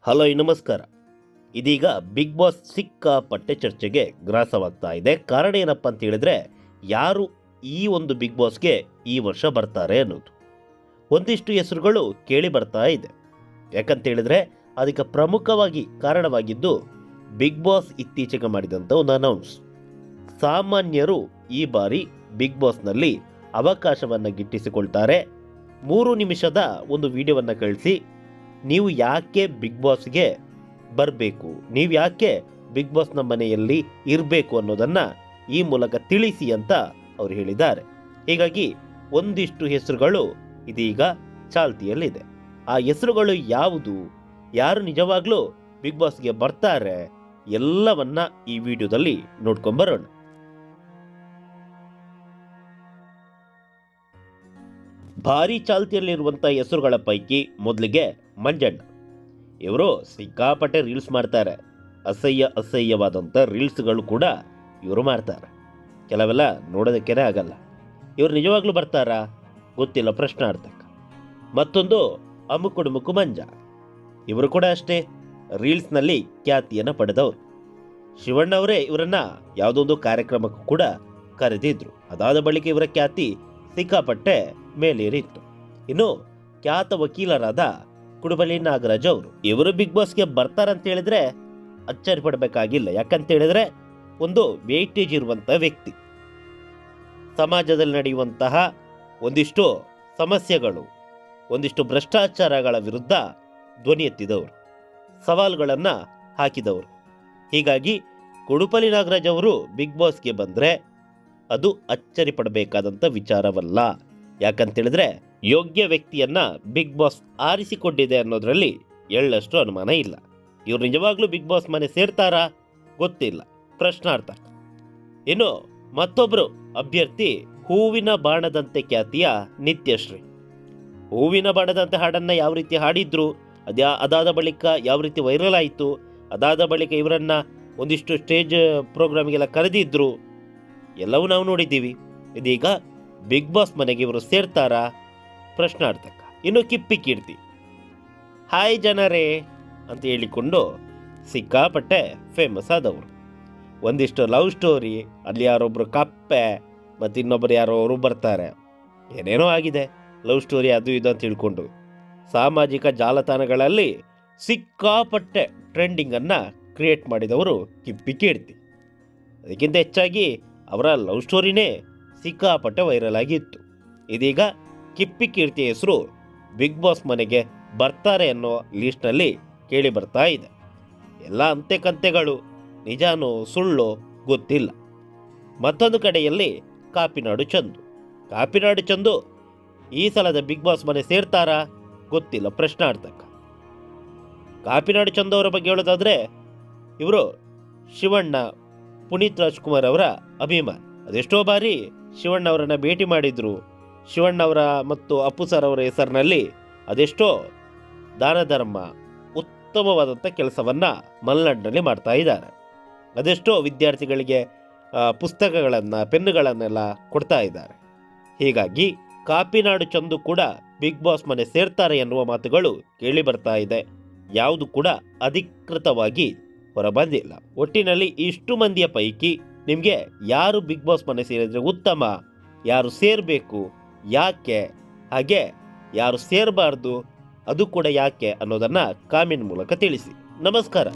Hello ನಮಸ್ಕಾರ. ಇದೀಗ big boss ಸಿಕ್ಕಾಪಟ್ಟೆ ಚರ್ಚೆಗೆ ಗ್ರಾಸವಾಗ್ತಾ ಇದೆ. ಕಾರಣ ಏನಪ್ಪ ಅಂತ ಹೇಳಿದ್ರೆ, ಯಾರು ಈ ಒಂದು ಬಿಗ್ ಬಾಸ್ಗೆ ಈ ವರ್ಷ ಬರ್ತಾರೆ ಅನ್ನೋದು ಒಂದಿಷ್ಟು ಹೆಸರುಗಳು ಕೇಳಿ ಬರ್ತಾ ಇದೆ. ಯಾಕಂತ ಹೇಳಿದ್ರೆ ಅದಕ್ಕೆ ಪ್ರಮುಖವಾಗಿ ಕಾರಣವಾಗಿದ್ದು ಬಿಗ್ ಬಾಸ್ ಇತ್ತೀಚೆಗೆ ಮಾಡಿದಂಥ ಒಂದು ಅನೌನ್ಸ್. ಸಾಮಾನ್ಯರು ಈ ಬಾರಿ ಬಿಗ್ ಬಾಸ್ನಲ್ಲಿ ಅವಕಾಶವನ್ನು ಗಿಟ್ಟಿಸಿಕೊಳ್ತಾರೆ. 3 ನಿಮಿಷದ ಒಂದು ವಿಡಿಯೋವನ್ನು ಕಳಿಸಿ ನೀವು ಯಾಕೆ ಬಿಗ್ ಬಾಸ್ಗೆ ಬರಬೇಕು, ನೀವು ಯಾಕೆ ಬಿಗ್ ಬಾಸ್ನ ಮನೆಯಲ್ಲಿ ಇರಬೇಕು ಅನ್ನೋದನ್ನು ಈ ಮೂಲಕ ತಿಳಿಸಿ ಅಂತ ಅವರು ಹೇಳಿದ್ದಾರೆ. ಹೀಗಾಗಿ ಒಂದಿಷ್ಟು ಹೆಸರುಗಳು ಇದೀಗ ಚಾಲ್ತಿಯಲ್ಲಿದೆ. ಆ ಹೆಸರುಗಳು ಯಾವುದು, ಯಾರು ನಿಜವಾಗ್ಲೂ ಬಿಗ್ ಬಾಸ್ಗೆ ಬರ್ತಾರೆ, ಎಲ್ಲವನ್ನ ಈ ವಿಡಿಯೋದಲ್ಲಿ ನೋಡ್ಕೊಂಬರೋಣ. ಭಾರಿ ಚಾಲ್ತಿಯಲ್ಲಿರುವಂಥ ಹೆಸರುಗಳ ಪೈಕಿ ಮೊದಲಿಗೆ ಮಂಜಣ್ಣ. ಇವರು ಸಿಕ್ಕಾಪಟ್ಟೆ ರೀಲ್ಸ್ ಮಾಡ್ತಾರೆ. ಅಸಹ್ಯವಾದಂಥ ರೀಲ್ಸ್ಗಳು ಕೂಡ ಇವರು ಮಾಡ್ತಾರೆ. ಕೆಲವೆಲ್ಲ ನೋಡೋದಕ್ಕೇ ಆಗಲ್ಲ. ಇವರು ನಿಜವಾಗ್ಲೂ ಬರ್ತಾರಾ ಗೊತ್ತಿಲ್ಲ, ಪ್ರಶ್ನಾರ್ಥಕ. ಮತ್ತೊಂದು ಅಮುಕುಡುಮುಕು ಮಂಜ. ಇವರು ಕೂಡ ಅಷ್ಟೇ ರೀಲ್ಸ್ನಲ್ಲಿ ಖ್ಯಾತಿಯನ್ನು ಪಡೆದವರು. ಶಿವಣ್ಣವರೇ ಇವರನ್ನು ಯಾವುದೋ ಒಂದು ಕಾರ್ಯಕ್ರಮಕ್ಕೂ ಕೂಡ ಕರೆದಿದ್ರು. ಅದಾದ ಬಳಿಕ ಇವರ ಖ್ಯಾತಿ ಸಿಕ್ಕಾಪಟ್ಟೆ ಮೇಲೇರಿತ್ತು. ಇನ್ನು ಖ್ಯಾತ ವಕೀಲರಾದ ಕುಡುಬಲಿ ನಾಗರಾಜ್ ಅವರು, ಇವರು ಬಿಗ್ ಬಾಸ್ಗೆ ಬರ್ತಾರಂತ ಹೇಳಿದ್ರೆ ಅಚ್ಚರಿ ಪಡಬೇಕಾಗಿಲ್ಲ. ಯಾಕಂತ ಹೇಳಿದ್ರೆ ಒಂದು ವೇಟೇಜ್ ಇರುವಂತಹ ವ್ಯಕ್ತಿ, ಸಮಾಜದಲ್ಲಿ ನಡೆಯುವಂತಹ ಒಂದಿಷ್ಟು ಸಮಸ್ಯೆಗಳು, ಒಂದಿಷ್ಟು ಭ್ರಷ್ಟಾಚಾರಗಳ ವಿರುದ್ಧ ಧ್ವನಿ ಎತ್ತಿದವರು, ಸವಾಲುಗಳನ್ನು ಹಾಕಿದವರು. ಹೀಗಾಗಿ ಕುಡುಪಲಿ ನಾಗರಾಜ್ ಅವರು ಬಿಗ್ ಬಾಸ್ಗೆ ಬಂದರೆ ಅದು ಅಚ್ಚರಿ ಪಡಬೇಕಾದಂಥ ವಿಚಾರವಲ್ಲ. ಯಾಕಂತೇಳಿದ್ರೆ ಯೋಗ್ಯ ವ್ಯಕ್ತಿಯನ್ನ ಬಿಗ್ ಬಾಸ್ ಆರಿಸಿಕೊಂಡಿದೆ ಅನ್ನೋದ್ರಲ್ಲಿ ಎಳ್ಳಷ್ಟು ಅನುಮಾನ ಇಲ್ಲ. ಇವರು ನಿಜವಾಗ್ಲೂ ಬಿಗ್ ಬಾಸ್ ಮನೆ ಸೇರ್ತಾರಾ ಗೊತ್ತಿಲ್ಲ, ಪ್ರಶ್ನಾರ್ಥ. ಇನ್ನು ಮತ್ತೊಬ್ಬರು ಅಭ್ಯರ್ಥಿ ಹೂವಿನ ಬಾಣದಂತೆ ಖ್ಯಾತಿಯ ನಿತ್ಯಶ್ರೀ. ಹೂವಿನ ಬಾಣದಂತೆ ಹಾಡನ್ನು ಯಾವ ರೀತಿ ಹಾಡಿದ್ರು, ಅದಾದ ಬಳಿಕ ಯಾವ ರೀತಿ ವೈರಲ್ ಆಯಿತು, ಅದಾದ ಬಳಿಕ ಇವರನ್ನ ಒಂದಿಷ್ಟು ಸ್ಟೇಜ್ ಪ್ರೋಗ್ರಾಮಿಗೆಲ್ಲ ಕರೆದಿದ್ರು, ಎಲ್ಲವೂ ನಾವು ನೋಡಿದ್ದೀವಿ. ಇದೀಗ ಬಿಗ್ ಬಾಸ್ ಮನೆಗೆ ಇವರು ಸೇರ್ತಾರಾ ಪ್ರಶ್ನಾರ್ಥಕ. ಇನ್ನು ಕಿಪ್ಪಿ ಕೀರ್ತಿ, ಹಾಯ್ ಜನರೇ ಅಂತ ಹೇಳಿಕೊಂಡು ಸಿಕ್ಕಾಪಟ್ಟೆ ಫೇಮಸ್ ಆದವರು. ಒಂದಿಷ್ಟು ಲವ್ ಸ್ಟೋರಿ, ಅಲ್ಲಿ ಯಾರೊಬ್ಬರು ಕಪ್ಪೆ ಮತ್ತು ಇನ್ನೊಬ್ಬರು ಯಾರೋ ಅವರು ಬರ್ತಾರೆ, ಏನೇನೋ ಆಗಿದೆ ಲವ್ ಸ್ಟೋರಿ ಅದು ಇದು ಅಂತ ತಿಳ್ಕೊಂಡು ಸಾಮಾಜಿಕ ಜಾಲತಾಣಗಳಲ್ಲಿ ಸಿಕ್ಕಾಪಟ್ಟೆ ಟ್ರೆಂಡಿಂಗನ್ನು ಕ್ರಿಯೇಟ್ ಮಾಡಿದವರು ಕಿಪ್ಪಿ ಕೀರ್ತಿ. ಅದಕ್ಕಿಂತ ಹೆಚ್ಚಾಗಿ ಅವರ ಲವ್ ಸ್ಟೋರಿನೇ ಸಿಕ್ಕಾಪಟ್ಟೆ ವೈರಲ್ ಆಗಿತ್ತು. ಇದೀಗ ಕಿಪ್ಪಿ ಕೀರ್ತಿ ಹೆಸರು ಬಿಗ್ ಬಾಸ್ ಮನೆಗೆ ಬರ್ತಾರೆ ಅನ್ನೋ ಲೀಸ್ಟ್ನಲ್ಲಿ ಕೇಳಿ ಬರ್ತಾ ಇದೆ. ಎಲ್ಲ ಅಂತೆ ಕಂತೆಗಳು, ನಿಜಾನೋ ಸುಳ್ಳು ಗೊತ್ತಿಲ್ಲ. ಮತ್ತೊಂದು ಕಡೆಯಲ್ಲಿ ಕಾಪಿನಾಡು ಚಂದು ಈ ಸಲದ ಬಿಗ್ ಬಾಸ್ ಮನೆ ಸೇರ್ತಾರಾ ಗೊತ್ತಿಲ್ಲ, ಪ್ರಶ್ನಾರ್ಥಕ. ಕಾಪಿನಾಡು ಚಂದು ಅವರ ಬಗ್ಗೆ ಹೇಳೋದಾದ್ರೆ, ಇವರು ಶಿವಣ್ಣ, ಪುನೀತ್ ರಾಜ್ಕುಮಾರ್ ಅವರ ಅಭಿಮಾನಿ. ಅದೆಷ್ಟೋ ಬಾರಿ ಶಿವಣ್ಣ ಅವರನ್ನು ಭೇಟಿ ಮಾಡಿದ್ರು. ಶಿವಣ್ಣವರ ಮತ್ತು ಅಪ್ಪು ಸರ್ ಅವರ ಹೆಸರಿನಲ್ಲಿ ಅದೆಷ್ಟೋ ದಾನ ಧರ್ಮ, ಉತ್ತಮವಾದಂಥ ಕೆಲಸವನ್ನು ಮಲೆನಾಡಿನಲ್ಲಿ ಮಾಡ್ತಾ ಇದ್ದಾರೆ. ಅದೆಷ್ಟೋ ವಿದ್ಯಾರ್ಥಿಗಳಿಗೆ ಪುಸ್ತಕಗಳನ್ನು, ಪೆನ್ನುಗಳನ್ನೆಲ್ಲ ಕೊಡ್ತಾ ಇದ್ದಾರೆ. ಹೀಗಾಗಿ ಕಾಪಿನಾಡು ಚಂದು ಕೂಡ ಬಿಗ್ ಬಾಸ್ ಮನೆ ಸೇರ್ತಾರೆ ಎನ್ನುವ ಮಾತುಗಳು ಕೇಳಿ ಬರ್ತಾ ಇದೆ. ಯಾವುದು ಕೂಡ ಅಧಿಕೃತವಾಗಿ ಹೊರಬಂದಿಲ್ಲ. ಒಟ್ಟಿನಲ್ಲಿ ಇಷ್ಟು ಮಂದಿಯ ಪೈಕಿ ನಿಮಗೆ ಯಾರು ಬಿಗ್ ಬಾಸ್ ಮನೆ ಸೇರಿದರೆ ಉತ್ತಮ, ಯಾರು ಸೇರಬೇಕು, ಯಾಕೆ, ಹಾಗೆ ಯಾರು ಸೇರಬಾರ್ದು, ಅದು ಕೂಡ ಯಾಕೆ ಅನ್ನೋದನ್ನು ಕಾಮೆಂಟ್ ಮೂಲಕ ತಿಳಿಸಿ. ನಮಸ್ಕಾರ.